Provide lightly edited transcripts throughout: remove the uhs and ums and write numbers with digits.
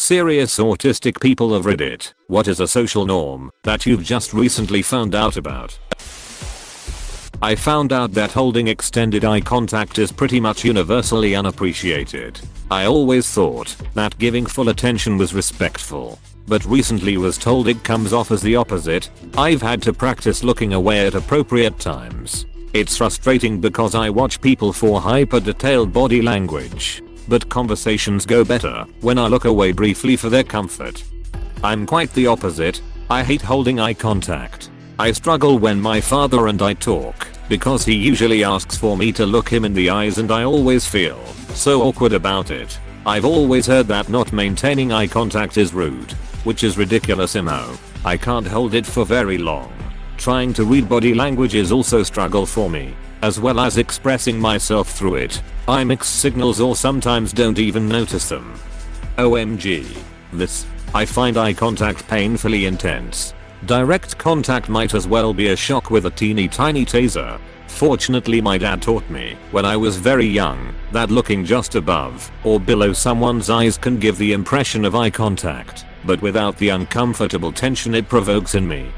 Serious autistic people of Reddit, what is a social norm that you've just recently found out about? I found out that holding extended eye contact is pretty much universally unappreciated. I always thought that giving full attention was respectful, but recently was told it comes off as the opposite. I've had to practice looking away at appropriate times. It's frustrating because I watch people for hyper detailed body language, but conversations go better when I look away briefly for their comfort. I'm quite the opposite. I hate holding eye contact. I struggle when my father and I talk because he usually asks for me to look him in the eyes and I always feel so awkward about it. I've always heard that not maintaining eye contact is rude, which is ridiculous. I can't hold it for very long. Trying to read body language is also a struggle for me, as well as expressing myself through it. I mix signals or sometimes don't even notice them. OMG. I find eye contact painfully intense. Direct contact might as well be a shock with a teeny tiny taser. Fortunately, my dad taught me when I was very young that looking just above or below someone's eyes can give the impression of eye contact, but without the uncomfortable tension it provokes in me.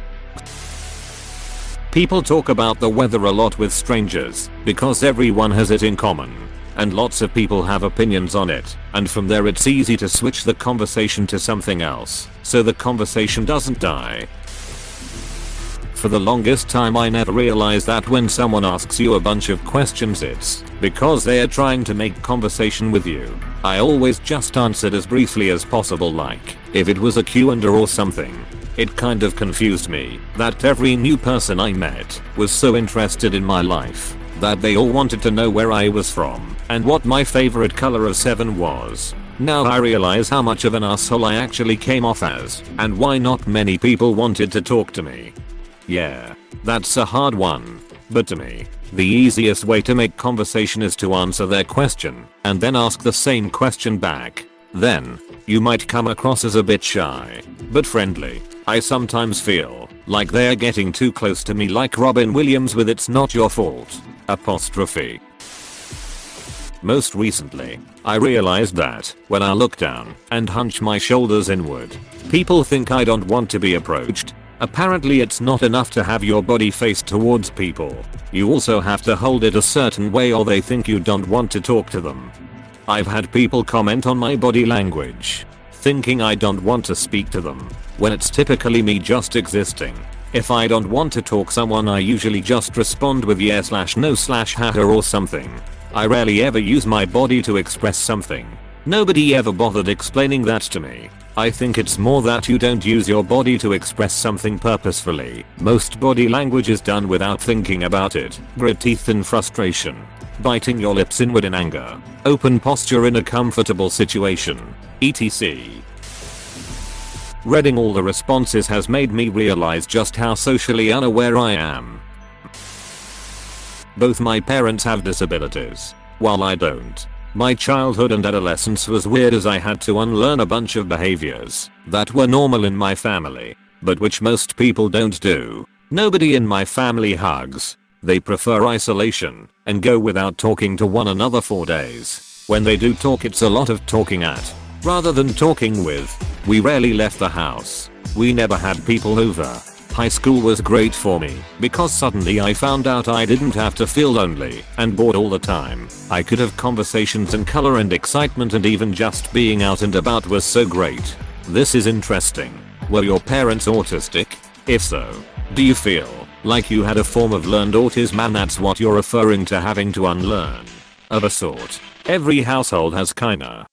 People talk about the weather a lot with strangers because everyone has it in common, and lots of people have opinions on it, and from there it's easy to switch the conversation to something else so the conversation doesn't die. For the longest time I never realized that when someone asks you a bunch of questions it's because they are trying to make conversation with you. I always just answered as briefly as possible, like if it was a Q&A or something. It kind of confused me that every new person I met was so interested in my life that they all wanted to know where I was from and what my favorite color of 7 was. Now I realize how much of an asshole I actually came off as and why not many people wanted to talk to me. Yeah, that's a hard one, but to me, the easiest way to make conversation is to answer their question and then ask the same question back. Then, you might come across as a bit shy, but friendly. I sometimes feel like they are getting too close to me, like Robin Williams with "It's Not Your Fault." Most recently, I realized that when I look down and hunch my shoulders inward, people think I don't want to be approached. Apparently it's not enough to have your body face towards people. You also have to hold it a certain way or they think you don't want to talk to them. I've had people comment on my body language, thinking I don't want to speak to them, when it's typically me just existing. If I don't want to talk someone I usually just respond with yes/no/haha or something. I rarely ever use my body to express something. Nobody ever bothered explaining that to me. I think it's more that you don't use your body to express something purposefully. Most body language is done without thinking about it. Grit teeth in frustration. Biting your lips inward in anger. Open posture in a comfortable situation. etc. Reading all the responses has made me realize just how socially unaware I am. Both my parents have disabilities, while I don't. My childhood and adolescence was weird as I had to unlearn a bunch of behaviors that were normal in my family, but which most people don't do. Nobody in my family hugs. They prefer isolation and go without talking to one another for days. When they do talk, it's a lot of talking at rather than talking with. We rarely left the house. We never had people over. High school was great for me because suddenly I found out I didn't have to feel lonely and bored all the time. I could have conversations and color and excitement, and even just being out and about was so great. This is interesting. Were your parents autistic? If so, do you feel like you had a form of learned autism and that's what you're referring to having to unlearn? Of a sort. Every household has kinda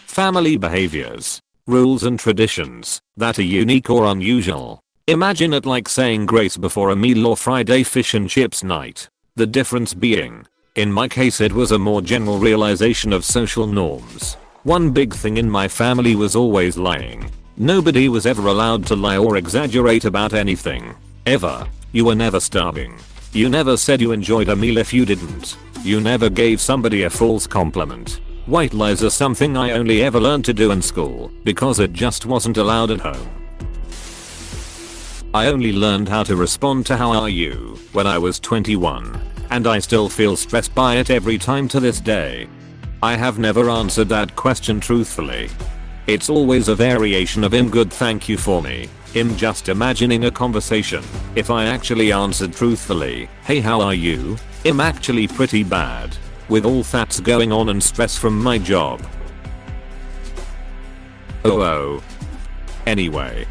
family behaviors, rules and traditions that are unique or unusual. Imagine it like saying grace before a meal or Friday fish and chips night. The difference being, in my case it was a more general realization of social norms. One big thing in my family was always lying. Nobody was ever allowed to lie or exaggerate about anything. Ever. You were never starving. You never said you enjoyed a meal if you didn't. You never gave somebody a false compliment. White lies are something I only ever learned to do in school because it just wasn't allowed at home. I only learned how to respond to "how are you" when I was 21, and I still feel stressed by it every time to this day. I have never answered that question truthfully. It's always a variation of "I'm good, thank you" for me. I'm just imagining a conversation. If I actually answered truthfully, "Hey, how are you?" I'm actually pretty bad. With all that's going on and stress from my job. Oh. Anyway.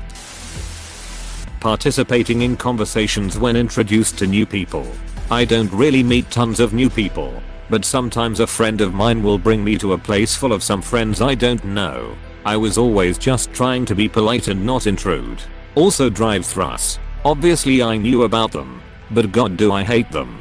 Participating in conversations when introduced to new people. I don't really meet tons of new people, but sometimes a friend of mine will bring me to a place full of some friends I don't know. I was always just trying to be polite and not intrude. Also drive-thrus. Obviously I knew about them, but god do I hate them.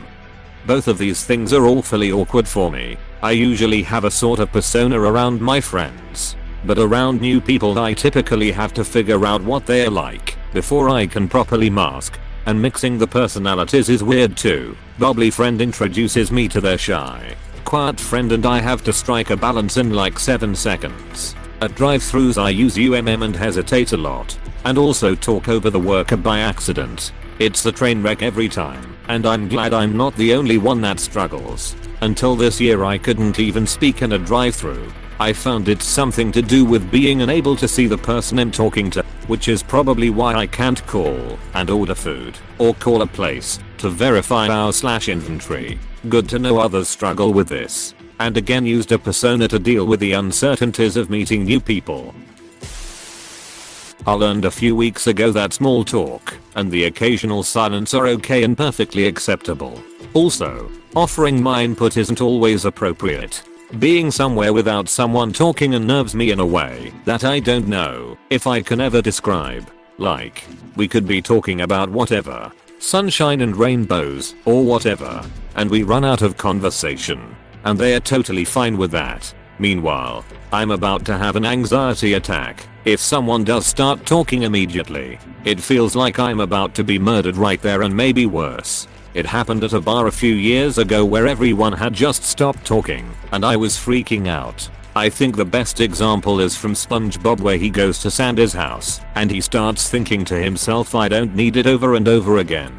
Both of these things are awfully awkward for me. I usually have a sort of persona around my friends, but around new people I typically have to figure out what they're like before I can properly mask, and mixing the personalities is weird too. Bubbly friend introduces me to their shy, quiet friend and I have to strike a balance in like 7 seconds. At drive-thrus I use and hesitate a lot, and also talk over the worker by accident. It's a train wreck every time, and I'm glad I'm not the only one that struggles. Until this year I couldn't even speak in a drive-thru. I found it's something to do with being unable to see the person I'm talking to, which is probably why I can't call and order food or call a place to verify our/inventory. Good to know others struggle with this. And again used a persona to deal with the uncertainties of meeting new people. I learned a few weeks ago that small talk and the occasional silence are okay and perfectly acceptable. Also, offering my input isn't always appropriate. Being somewhere without someone talking unnerves me in a way that I don't know if I can ever describe. Like, we could be talking about whatever, sunshine and rainbows or whatever, and we run out of conversation. And they are totally fine with that. Meanwhile, I'm about to have an anxiety attack if someone does start talking immediately. It feels like I'm about to be murdered right there and maybe worse. It happened at a bar a few years ago where everyone had just stopped talking and I was freaking out. I think the best example is from SpongeBob where he goes to Sandy's house and he starts thinking to himself, "I don't need it," over and over again.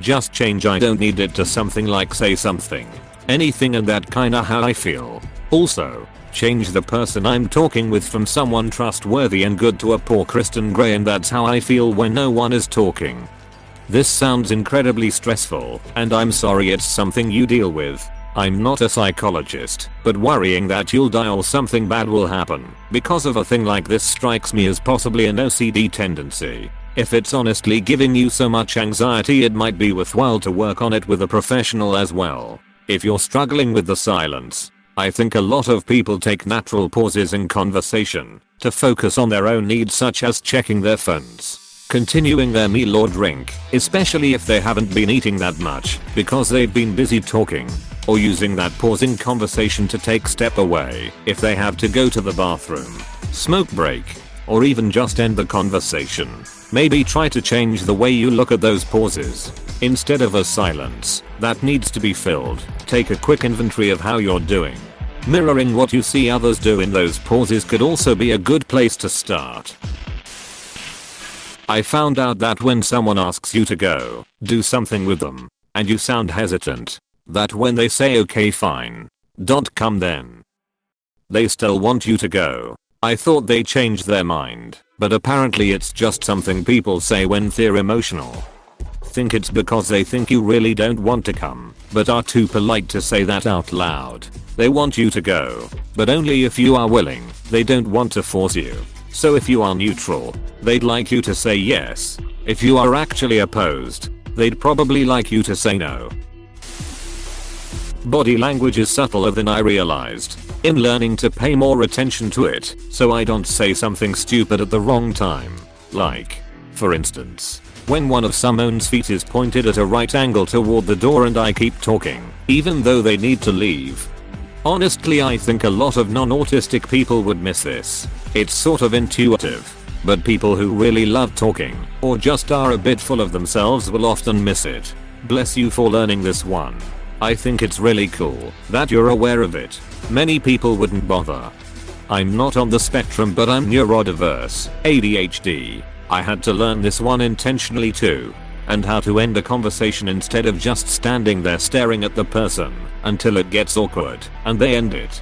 Just change "I don't need it" to something like "say something." Anything, and that kinda how I feel. Also, change the person I'm talking with from someone trustworthy and good to a poor Kristen Gray, and that's how I feel when no one is talking. This sounds incredibly stressful, and I'm sorry it's something you deal with. I'm not a psychologist, but worrying that you'll die or something bad will happen because of a thing like this strikes me as possibly an OCD tendency. If it's honestly giving you so much anxiety, it might be worthwhile to work on it with a professional as well. If you're struggling with the silence, I think a lot of people take natural pauses in conversation to focus on their own needs, such as checking their phones, continuing their meal or drink, especially if they haven't been eating that much because they've been busy talking, or using that pause in conversation to take step away if they have to go to the bathroom, smoke break, or even just end the conversation. Maybe try to change the way you look at those pauses. Instead of a silence that needs to be filled, take a quick inventory of how you're doing. Mirroring what you see others do in those pauses could also be a good place to start. I found out that when someone asks you to go do something with them, and you sound hesitant, that when they say "okay, fine, come then," they still want you to go. I thought they changed their mind, but apparently it's just something people say when they're emotional. Think it's because they think you really don't want to come, but are too polite to say that out loud. They want you to go, but only if you are willing. They don't want to force you. So if you are neutral, they'd like you to say yes. If you are actually opposed, they'd probably like you to say no. Body language is subtler than I realized. I'm learning to pay more attention to it, so I don't say something stupid at the wrong time. Like, for instance, when one of someone's feet is pointed at a right angle toward the door and I keep talking, even though they need to leave. Honestly, I think a lot of non-autistic people would miss this. It's sort of intuitive, but people who really love talking, or just are a bit full of themselves, will often miss it. Bless you for learning this one. I think it's really cool that you're aware of it. Many people wouldn't bother. I'm not on the spectrum, but I'm neurodiverse, ADHD. I had to learn this one intentionally too. And how to end a conversation instead of just standing there staring at the person until it gets awkward and they end it.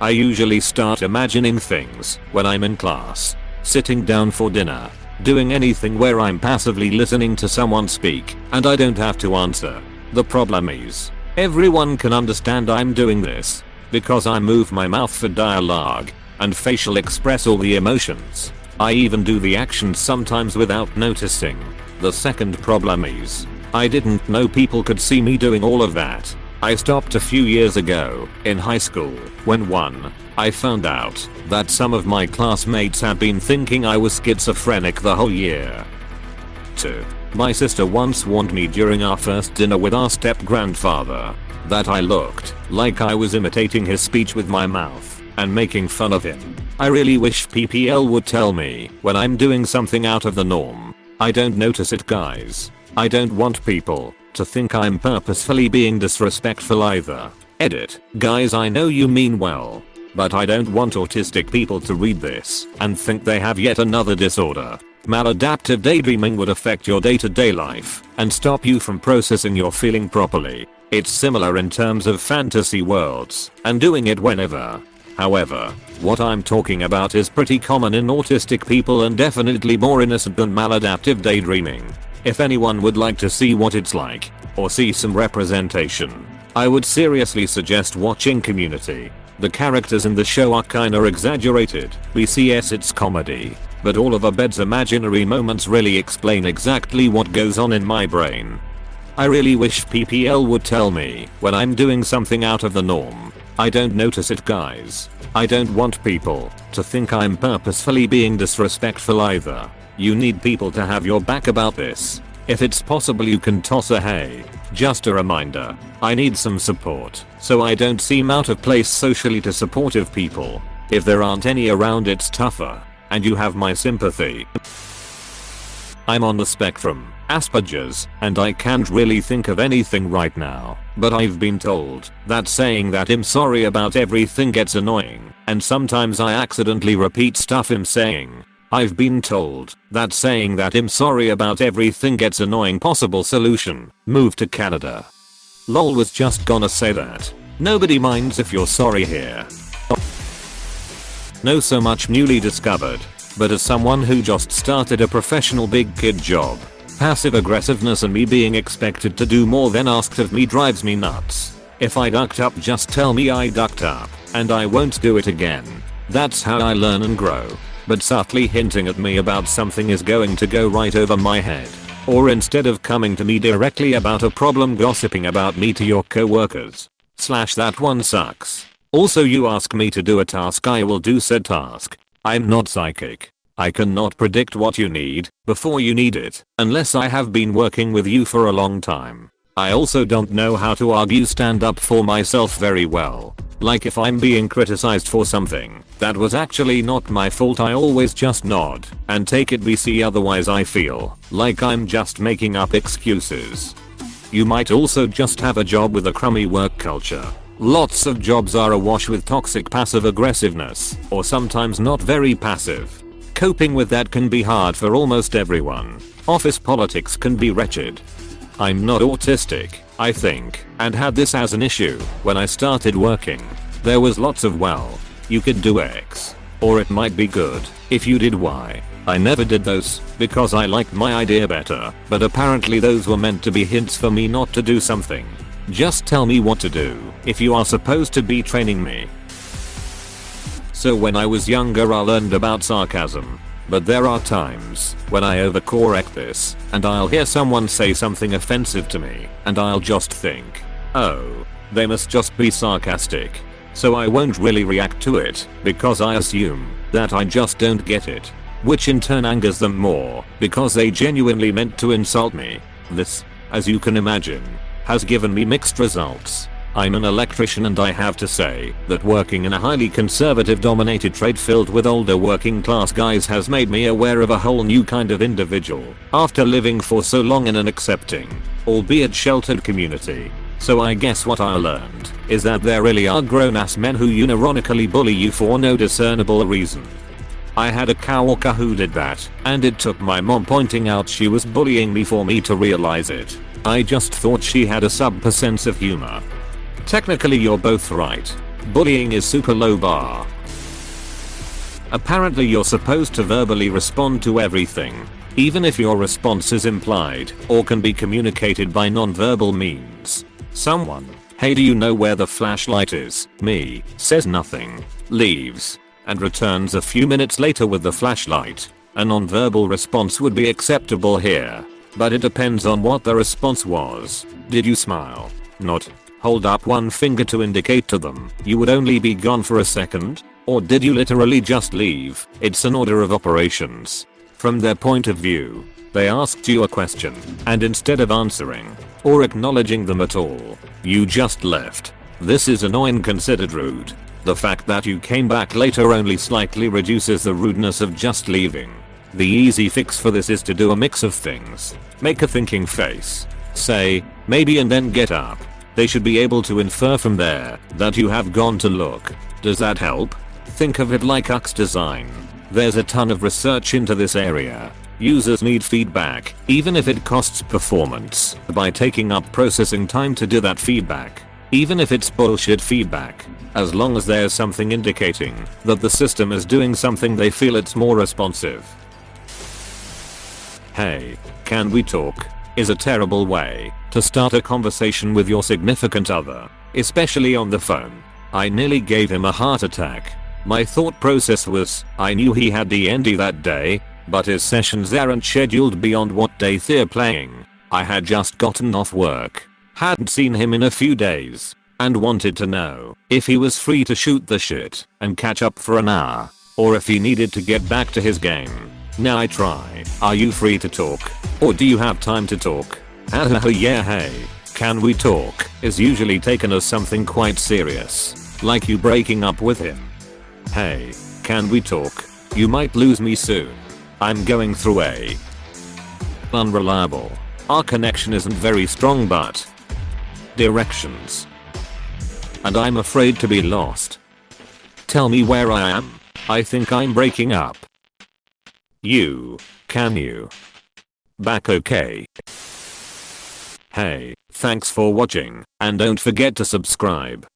I usually start imagining things when I'm in class, sitting down for dinner, doing anything where I'm passively listening to someone speak and I don't have to answer. The problem is, everyone can understand I'm doing this because I move my mouth for dialogue and facial express all the emotions. I even do the actions sometimes without noticing. The second problem is, I didn't know people could see me doing all of that. I stopped a few years ago, in high school, when 1. I found out that some of my classmates had been thinking I was schizophrenic the whole year. 2. My sister once warned me during our first dinner with our step-grandfather that I looked like I was imitating his speech with my mouth and making fun of him. I really wish PPL would tell me when I'm doing something out of the norm. I don't notice it, guys. I don't want people to think I'm purposefully being disrespectful either. Edit. Guys, I know you mean well, but I don't want autistic people to read this and think they have yet another disorder. Maladaptive daydreaming would affect your day-to-day life and stop you from processing your feeling properly. It's similar in terms of fantasy worlds and doing it whenever. However, what I'm talking about is pretty common in autistic people and definitely more innocent than maladaptive daydreaming. If anyone would like to see what it's like, or see some representation, I would seriously suggest watching Community. The characters in the show are kinda exaggerated. We see yes, it's comedy, but all of Abed's imaginary moments really explain exactly what goes on in my brain. I really wish PPL would tell me when I'm doing something out of the norm. I don't notice it, guys. I don't want people to think I'm purposefully being disrespectful either. You need people to have your back about this. If it's possible, you can toss a hey. Just a reminder, I need some support so I don't seem out of place socially to supportive people. If there aren't any around, it's tougher, and you have my sympathy. I'm on the spectrum, Asperger's, and I can't really think of anything right now, but I've been told that saying that I'm sorry about everything gets annoying, and sometimes I accidentally repeat stuff I'm saying. I've been told that saying that I'm sorry about everything gets annoying. Possible solution, move to Canada. Lol, was just gonna say that. Nobody minds if you're sorry here. No, so much newly discovered, but as someone who just started a professional big kid job, passive aggressiveness and me being expected to do more than asked of me drives me nuts. If I ducked up, just tell me I ducked up, and I won't do it again. That's how I learn and grow. But subtly hinting at me about something is going to go right over my head. Or instead of coming to me directly about a problem, gossiping about me to your coworkers. That one sucks. Also, you ask me to do a task, I will do said task. I'm not psychic. I cannot predict what you need before you need it unless I have been working with you for a long time. I also don't know how to argue stand up for myself very well. Like if I'm being criticized for something that was actually not my fault, I always just nod and take it BC, otherwise I feel like I'm just making up excuses. You might also just have a job with a crummy work culture. Lots of jobs are awash with toxic passive aggressiveness, or sometimes not very passive. Coping with that can be hard for almost everyone. Office politics can be wretched. I'm not autistic, I think, and had this as an issue when I started working. There was lots of, well, you could do X, or it might be good if you did Y. I never did those because I liked my idea better, but apparently those were meant to be hints for me not to do something. Just tell me what to do if you are supposed to be training me. So when I was younger, I learned about sarcasm. But there are times when I overcorrect this, and I'll hear someone say something offensive to me, and I'll just think, oh, they must just be sarcastic. So I won't really react to it, because I assume that I just don't get it. Which in turn angers them more, because they genuinely meant to insult me. This, as you can imagine, has given me mixed results. I'm an electrician, and I have to say that working in a highly conservative dominated trade filled with older working class guys has made me aware of a whole new kind of individual after living for so long in an accepting, albeit sheltered community. So I guess what I learned is that there really are grown ass men who unironically bully you for no discernible reason. I had a coworker who did that, and it took my mom pointing out she was bullying me for me to realize it. I just thought she had a sense of humor. Technically you're both right. Bullying is super low bar. Apparently you're supposed to verbally respond to everything, even if your response is implied or can be communicated by non-verbal means. Someone, "Hey, do you know where the flashlight is?" Me, says nothing, leaves, and returns a few minutes later with the flashlight. A non-verbal response would be acceptable here, but it depends on what the response was. Did you smile? Nod? Hold up one finger to indicate to them you would only be gone for a second? Or did you literally just leave? It's an order of operations. From their point of view, they asked you a question, and instead of answering or acknowledging them at all, you just left. This is annoying considered rude. The fact that you came back later only slightly reduces the rudeness of just leaving. The easy fix for this is to do a mix of things. Make a thinking face. Say, maybe, and then get up. They should be able to infer from there that you have gone to look. Does that help? Think of it like UX design. There's a ton of research into this area. Users need feedback, even if it costs performance, by taking up processing time to do that feedback. Even if it's bullshit feedback. As long as there's something indicating that the system is doing something, they feel it's more responsive. "Hey, can we talk?" is a terrible way to start a conversation with your significant other, especially on the phone. I nearly gave him a heart attack. My thought process was, I knew he had D&D that day, but his sessions aren't scheduled beyond what day they're playing. I had just gotten off work, hadn't seen him in a few days, and wanted to know if he was free to shoot the shit and catch up for an hour, or if he needed to get back to his game. Now I try, "Are you free to talk? Or do you have time to talk?" Yeah, hey, can we talk is usually taken as something quite serious, like you breaking up with him. "Hey, can we talk? You might lose me soon. I'm going through a..." Unreliable. Our connection isn't very strong, but directions. And I'm afraid to be lost. Tell me where I am. I think I'm breaking up. Can you? Back okay? Hey, thanks for watching, and don't forget to subscribe.